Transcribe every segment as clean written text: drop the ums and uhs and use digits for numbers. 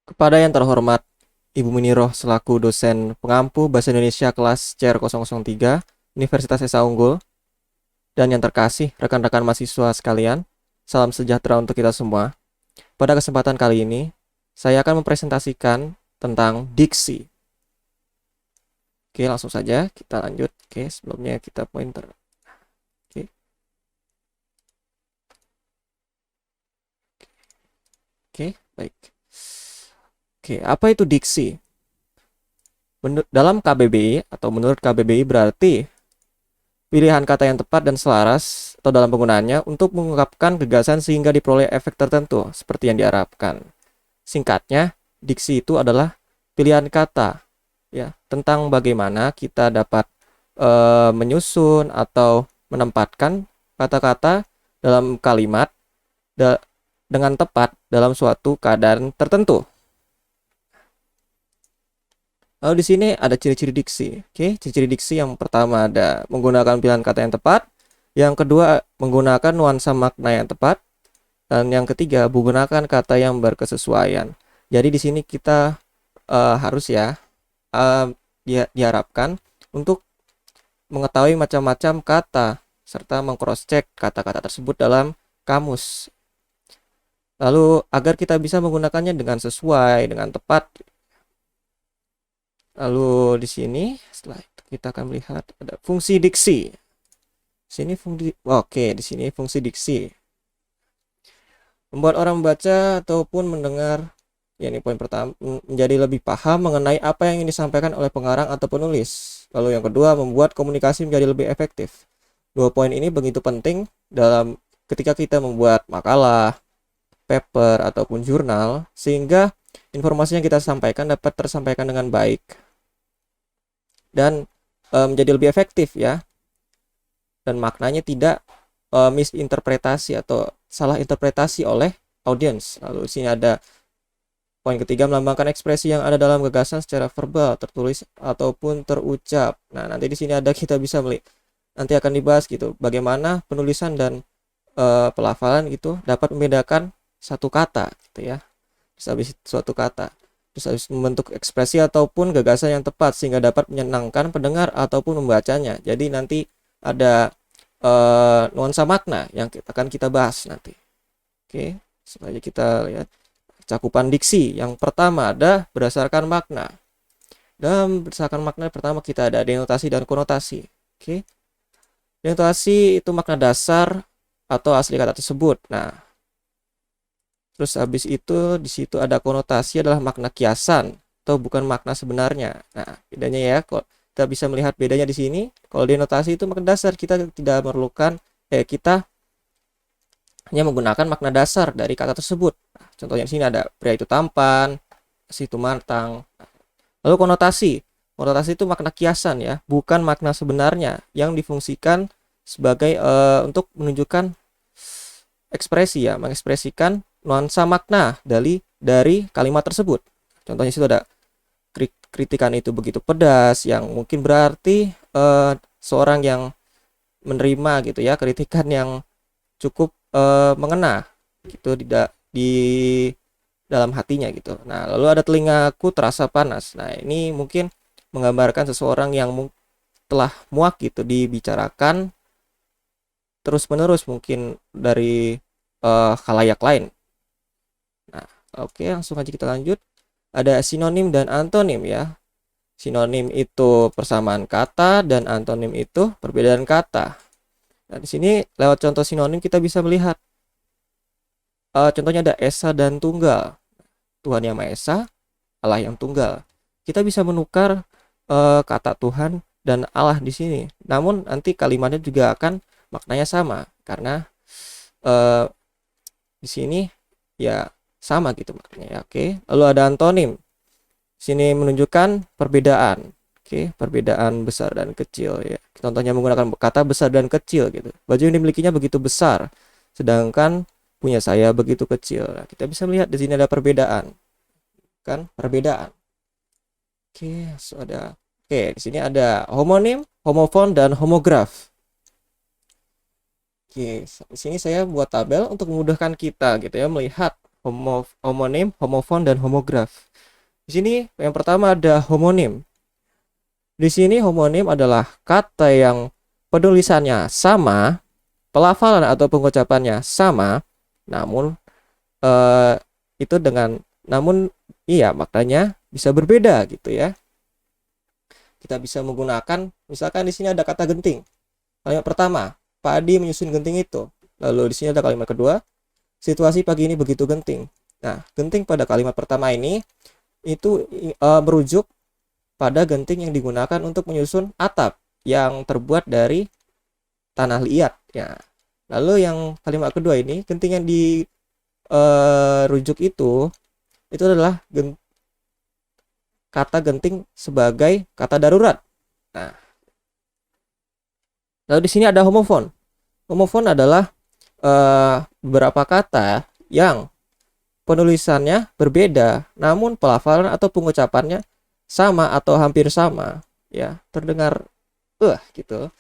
Kepada yang terhormat Ibu Miniroh selaku dosen pengampu Bahasa Indonesia kelas CR 003 Universitas Esa Unggul, dan yang terkasih rekan-rekan mahasiswa sekalian, salam sejahtera untuk kita semua. Pada kesempatan kali ini, saya akan mempresentasikan tentang diksi. Oke, langsung saja kita lanjut. Oke, sebelumnya kita pointer. Oke, oke, baik. Oke, apa itu diksi? Dalam KBBI atau menurut KBBI berarti pilihan kata yang tepat dan selaras atau dalam penggunaannya untuk mengungkapkan gagasan sehingga diperoleh efek tertentu seperti yang diharapkan. Singkatnya, diksi itu adalah pilihan kata ya tentang bagaimana kita dapat menyusun atau menempatkan kata-kata dalam kalimat da dengan tepat dalam suatu keadaan tertentu. Lalu di sini ada ciri-ciri diksi. Oke, ciri-ciri diksi yang pertama ada menggunakan pilihan kata yang tepat, yang kedua menggunakan nuansa makna yang tepat, dan yang ketiga menggunakan kata yang berkesesuaian. Jadi di sini kita harus diharapkan untuk mengetahui macam-macam kata serta mengcross-check kata-kata tersebut dalam kamus. Lalu agar kita bisa menggunakannya dengan sesuai, dengan tepat. Lalu di sini setelah itu kita akan melihat ada fungsi diksi. Di sini fungsi diksi. Membuat orang membaca ataupun mendengar, ya ini poin pertama, menjadi lebih paham mengenai apa yang ingin disampaikan oleh pengarang atau penulis. Lalu yang kedua, membuat komunikasi menjadi lebih efektif. Dua poin ini begitu penting dalam ketika kita membuat makalah, paper, ataupun jurnal, sehingga informasi yang kita sampaikan dapat tersampaikan dengan baik dan menjadi lebih efektif ya, dan maknanya tidak misinterpretasi atau salah interpretasi oleh audiens. Lalu di sini ada poin ketiga, melambangkan ekspresi yang ada dalam gagasan secara verbal, tertulis ataupun terucap. Nah, nanti di sini ada kita bisa nanti akan dibahas gitu bagaimana penulisan dan pelafalan gitu dapat membedakan satu kata gitu ya. Habis suatu kata bisa membentuk ekspresi ataupun gagasan yang tepat sehingga dapat menyenangkan pendengar ataupun membacanya. Jadi nanti ada nuansa makna yang akan kita bahas nanti. Oke, selanjutnya kita lihat cakupan diksi. Yang pertama ada berdasarkan makna. Dalam berdasarkan makna pertama kita ada denotasi dan konotasi. Oke, denotasi itu makna dasar atau asli kata tersebut. Nah, terus habis itu di situ ada konotasi adalah makna kiasan atau bukan makna sebenarnya. Nah, bedanya ya, kok kita bisa melihat bedanya di sini. Kalau denotasi itu makna dasar, kita tidak memerlukan kita hanya menggunakan makna dasar dari kata tersebut. Nah, contohnya di sini ada pria itu tampan, si itu matang. Lalu konotasi. Konotasi itu makna kiasan ya, bukan makna sebenarnya yang difungsikan sebagai untuk menunjukkan ekspresi ya, mengekspresikan nuansa makna dari kalimat tersebut. Contohnya situ ada kritikan itu begitu pedas, yang mungkin berarti seorang yang menerima gitu ya, kritikan yang cukup mengena gitu di dalam hatinya gitu. Nah, lalu ada telingaku terasa panas. Nah, ini mungkin menggambarkan seseorang yang telah muak gitu dibicarakan terus-menerus mungkin dari khalayak lain. Nah, oke, langsung aja kita lanjut. Ada sinonim dan antonim ya. Sinonim itu persamaan kata dan antonim itu perbedaan kata. Nah, di sini lewat contoh sinonim kita bisa melihat contohnya ada esa dan tunggal. Tuhan yang Maha Esa, Allah yang tunggal. Kita bisa menukar kata Tuhan dan Allah di sini. Namun nanti kalimatnya juga akan maknanya sama karena di sini ya sama gitu maknanya ya. Oke, lalu ada antonim. Sini menunjukkan perbedaan. Oke, perbedaan besar dan kecil ya. Contohnya menggunakan kata besar dan kecil gitu. Baju yang dimilikinya begitu besar, sedangkan punya saya begitu kecil. Nah, kita bisa melihat di sini ada perbedaan. Kan? Perbedaan. Oke, di sini ada homonim, homofon dan homograf. Oke, di sini saya buat tabel untuk memudahkan kita gitu ya melihat homonim, homofon, dan homograf. Di sini yang pertama ada homonim. Di sini homonim adalah kata yang penulisannya sama, pelafalan atau pengucapannya sama, namun itu dengan namun iya maknanya bisa berbeda gitu ya. Kita bisa menggunakan, misalkan di sini ada kata genting. Kalimat pertama, Pak menyusun genting itu. Lalu di sini ada kalimat kedua, situasi pagi ini begitu genting. Nah, genting pada kalimat pertama ini itu merujuk pada genting yang digunakan untuk menyusun atap yang terbuat dari tanah liat ya. Lalu yang kalimat kedua ini, genting yang dirujuk itu adalah kata genting sebagai kata darurat. Nah, lalu di sini ada homofon. Homofon adalah beberapa kata yang penulisannya berbeda, namun pelafalan atau pengucapannya sama atau hampir sama, ya terdengar gitu.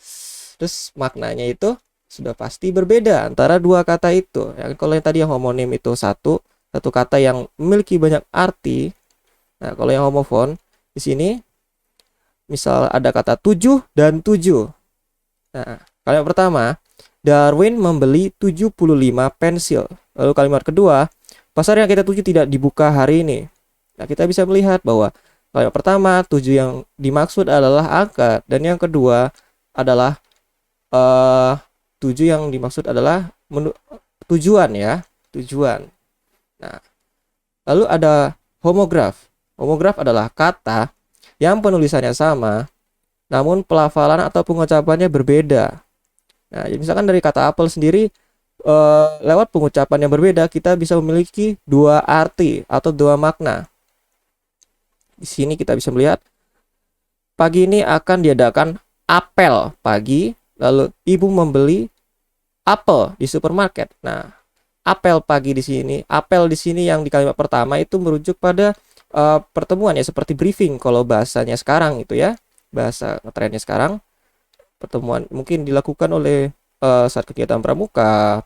Terus maknanya itu sudah pasti berbeda antara dua kata itu. Ya, kalau yang tadi yang homonim itu satu kata yang memiliki banyak arti. Nah, kalau yang homofon di sini misal ada kata 7 dan 7. Nah, kalimat pertama, Darwin membeli 75 pensil. Lalu kalimat kedua, pasar yang kita tuju tidak dibuka hari ini. Nah, kita bisa melihat bahwa kalimat pertama, 7 yang dimaksud adalah angka, dan yang kedua adalah 7 yang dimaksud adalah tujuan ya, tujuan. Nah, lalu ada homograf. Homograf adalah kata yang penulisannya sama, namun pelafalan atau pengucapannya berbeda. Nah, misalkan dari kata apel sendiri, lewat pengucapan yang berbeda, kita bisa memiliki dua arti atau dua makna. Di sini kita bisa melihat, pagi ini akan diadakan apel pagi, lalu ibu membeli apel di supermarket. Nah, apel pagi di sini, apel di sini yang di kalimat pertama itu merujuk pada pertemuan ya, seperti briefing kalau bahasanya sekarang itu ya, bahasa trennya sekarang. Pertemuan mungkin dilakukan oleh saat kegiatan pramuka,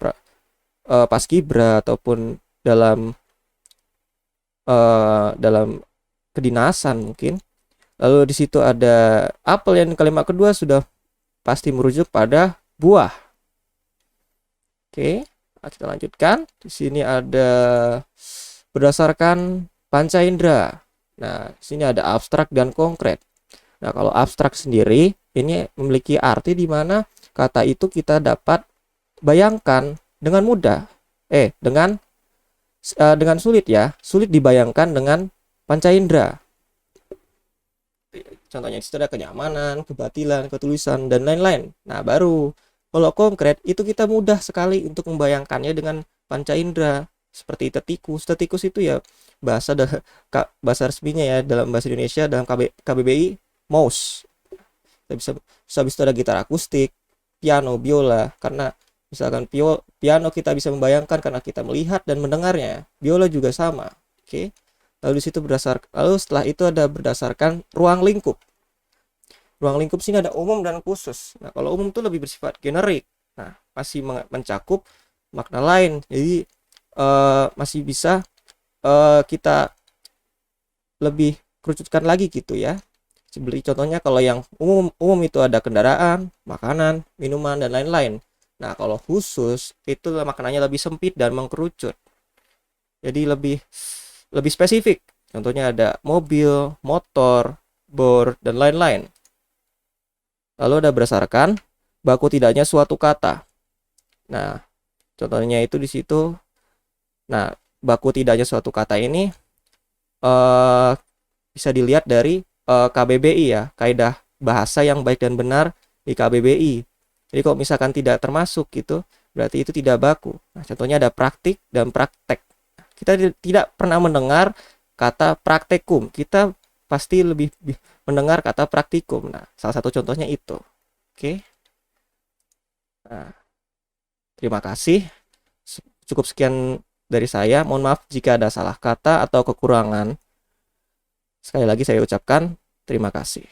paskibra ataupun dalam kedinasan mungkin. Lalu di situ ada apel yang kalimat kedua sudah pasti merujuk pada buah. Oke, kita lanjutkan. Di sini ada berdasarkan panca indera. Nah, di sini ada abstrak dan konkret. Nah, kalau abstrak sendiri ini memiliki arti di mana kata itu kita dapat bayangkan dengan mudah. Dengan sulit ya. Sulit dibayangkan dengan panca indera. Contohnya di situ ada kenyamanan, kebatilan, ketulisan, dan lain-lain. Nah, baru kalau konkret itu kita mudah sekali untuk membayangkannya dengan panca indera. Seperti tetikus. Tetikus itu ya bahasa resminya ya dalam bahasa Indonesia, dalam KBBI, mouse. Kita bisa habis itu ada gitar akustik, piano, biola. Karena misalkan piano kita bisa membayangkan karena kita melihat dan mendengarnya. Biola juga sama. Oke. Lalu di situ lalu setelah itu ada berdasarkan ruang lingkup. Ruang lingkup sini ada umum dan khusus. Nah, kalau umum itu lebih bersifat generik. Nah, masih mencakup makna lain. Jadi masih bisa kita lebih kerucutkan lagi gitu ya. Seperti contohnya kalau yang umum itu ada kendaraan, makanan, minuman, dan lain-lain. Nah, kalau khusus itu maknanya lebih sempit dan mengkerucut. Jadi lebih spesifik. Contohnya ada mobil, motor, bor, dan lain-lain. Lalu ada berdasarkan baku tidaknya suatu kata. Nah, contohnya itu di situ. Nah, baku tidaknya suatu kata ini bisa dilihat dari KBBI ya, kaidah bahasa yang baik dan benar di KBBI. Jadi kalau misalkan tidak termasuk gitu, berarti itu tidak baku. Nah, contohnya ada praktik dan praktek. Kita tidak pernah mendengar kata praktekum. Kita pasti lebih mendengar kata praktikum. Nah, salah satu contohnya itu. Oke. Nah, terima kasih. Cukup sekian dari saya. Mohon maaf jika ada salah kata atau kekurangan. Sekali lagi saya ucapkan terima kasih.